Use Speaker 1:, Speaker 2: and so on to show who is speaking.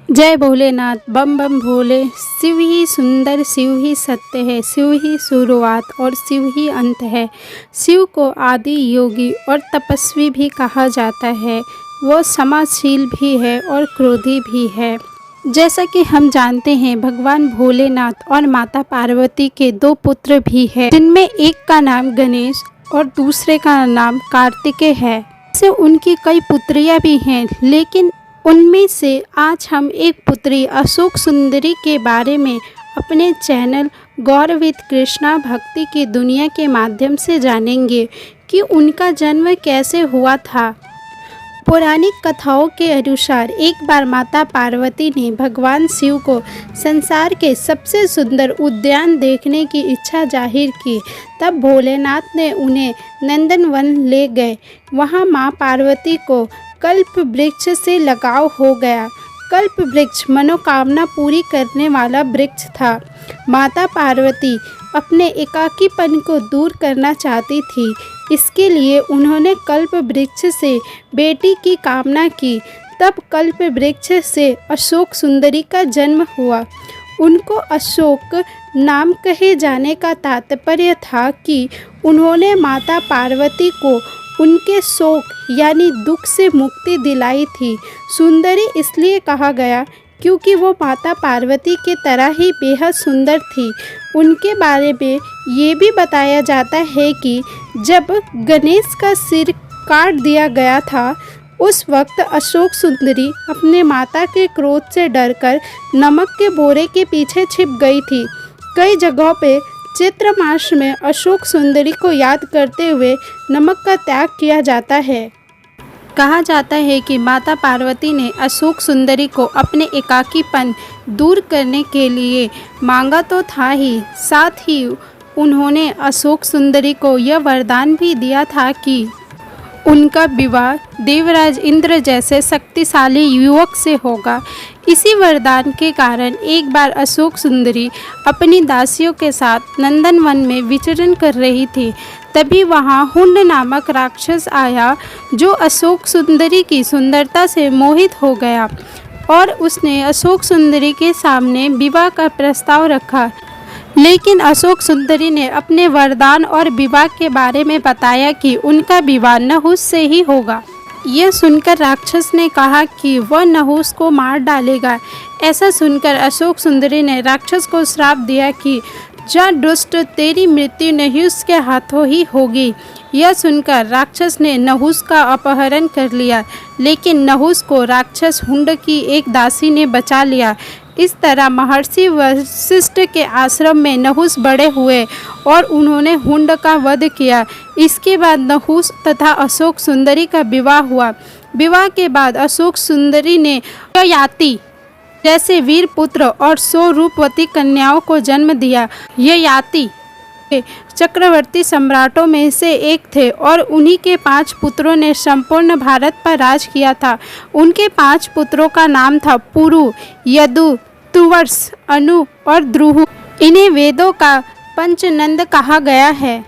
Speaker 1: जय भोलेनाथ। बम बम भोले। शिव ही सुंदर, शिव ही सत्य है, शिव ही शुरुआत और शिव ही अंत है। शिव को आदि योगी और तपस्वी भी कहा जाता है। वो क्षमाशील भी है और क्रोधी भी है। जैसा कि हम जानते हैं, भगवान भोलेनाथ और माता पार्वती के दो पुत्र भी हैं, जिनमें एक का नाम गणेश और दूसरे का नाम कार्तिकेय है। से उनकी कई पुत्रियां भी हैं, लेकिन उनमें से आज हम एक पुत्री अशोक सुंदरी के बारे में अपने चैनल गौर विद कृष्णा भक्ति की दुनिया के माध्यम से जानेंगे कि उनका जन्म कैसे हुआ था। पौराणिक कथाओं के अनुसार एक बार माता पार्वती ने भगवान शिव को संसार के सबसे सुंदर उद्यान देखने की इच्छा जाहिर की। तब भोलेनाथ ने उन्हें नंदनवन ले गए। वहां मां पार्वती को कल्प वृक्ष से लगाव हो गया। कल्प वृक्ष मनोकामना पूरी करने वाला वृक्ष था। माता पार्वती अपने एकाकीपन को दूर करना चाहती थी, इसके लिए उन्होंने कल्प वृक्ष से बेटी की कामना की। तब कल्प वृक्ष से अशोक सुंदरी का जन्म हुआ। उनको अशोक नाम कहे जाने का तात्पर्य था कि उन्होंने माता पार्वती को उनके शोक यानी दुख से मुक्ति दिलाई थी। सुंदरी इसलिए कहा गया क्योंकि वो माता पार्वती के तरह ही बेहद सुंदर थी। उनके बारे में ये भी बताया जाता है कि जब गणेश का सिर काट दिया गया था, उस वक्त अशोक सुंदरी अपने माता के क्रोध से डरकर नमक के बोरे के पीछे छिप गई थी। कई जगहों पे चैत्र मास में अशोक सुंदरी को याद करते हुए नमक का त्याग किया जाता है। कहा जाता है कि माता पार्वती ने अशोक सुंदरी को अपने एकाकीपन दूर करने के लिए मांगा तो था ही, साथ ही उन्होंने अशोक सुंदरी को यह वरदान भी दिया था कि उनका विवाह देवराज इंद्र जैसे शक्तिशाली युवक से होगा। इसी वरदान के कारण एक बार अशोक सुंदरी अपनी दासियों के साथ नंदनवन में विचरण कर रही थी। तभी वहां हुंड नामक राक्षस आया, जो अशोक सुंदरी की सुंदरता से मोहित हो गया और उसने अशोक सुंदरी के सामने विवाह का प्रस्ताव रखा। लेकिन अशोक सुंदरी ने अपने वरदान और विवाह के बारे में बताया कि उनका विवाह नहुस से ही होगा। यह सुनकर राक्षस ने कहा कि वह नहुस को मार डालेगा। ऐसा सुनकर अशोक सुंदरी ने राक्षस को श्राप दिया कि जा दुष्ट, तेरी मृत्यु नहुस के हाथों ही होगी। यह सुनकर राक्षस ने नहुस का अपहरण कर लिया, लेकिन नहुस को राक्षस हुंड की एक दासी ने बचा लिया। इस तरह महर्षि वशिष्ठ के आश्रम में नहुस बड़े हुए और उन्होंने हुंड का वध किया। इसके बाद नहुस तथा अशोक सुंदरी का विवाह हुआ। विवाह के बाद अशोक सुंदरी ने ययाति जैसे वीर पुत्र और 100 रूपवती कन्याओं को जन्म दिया। ययाति चक्रवर्ती सम्राटों में से एक थे और उन्हीं के 5 पुत्रों ने संपूर्ण भारत पर राज किया था। उनके 5 पुत्रों का नाम था पुरु, यदु, तुवर्स, अनु और द्रुहु। इन्हें वेदों का पंचनंद कहा गया है।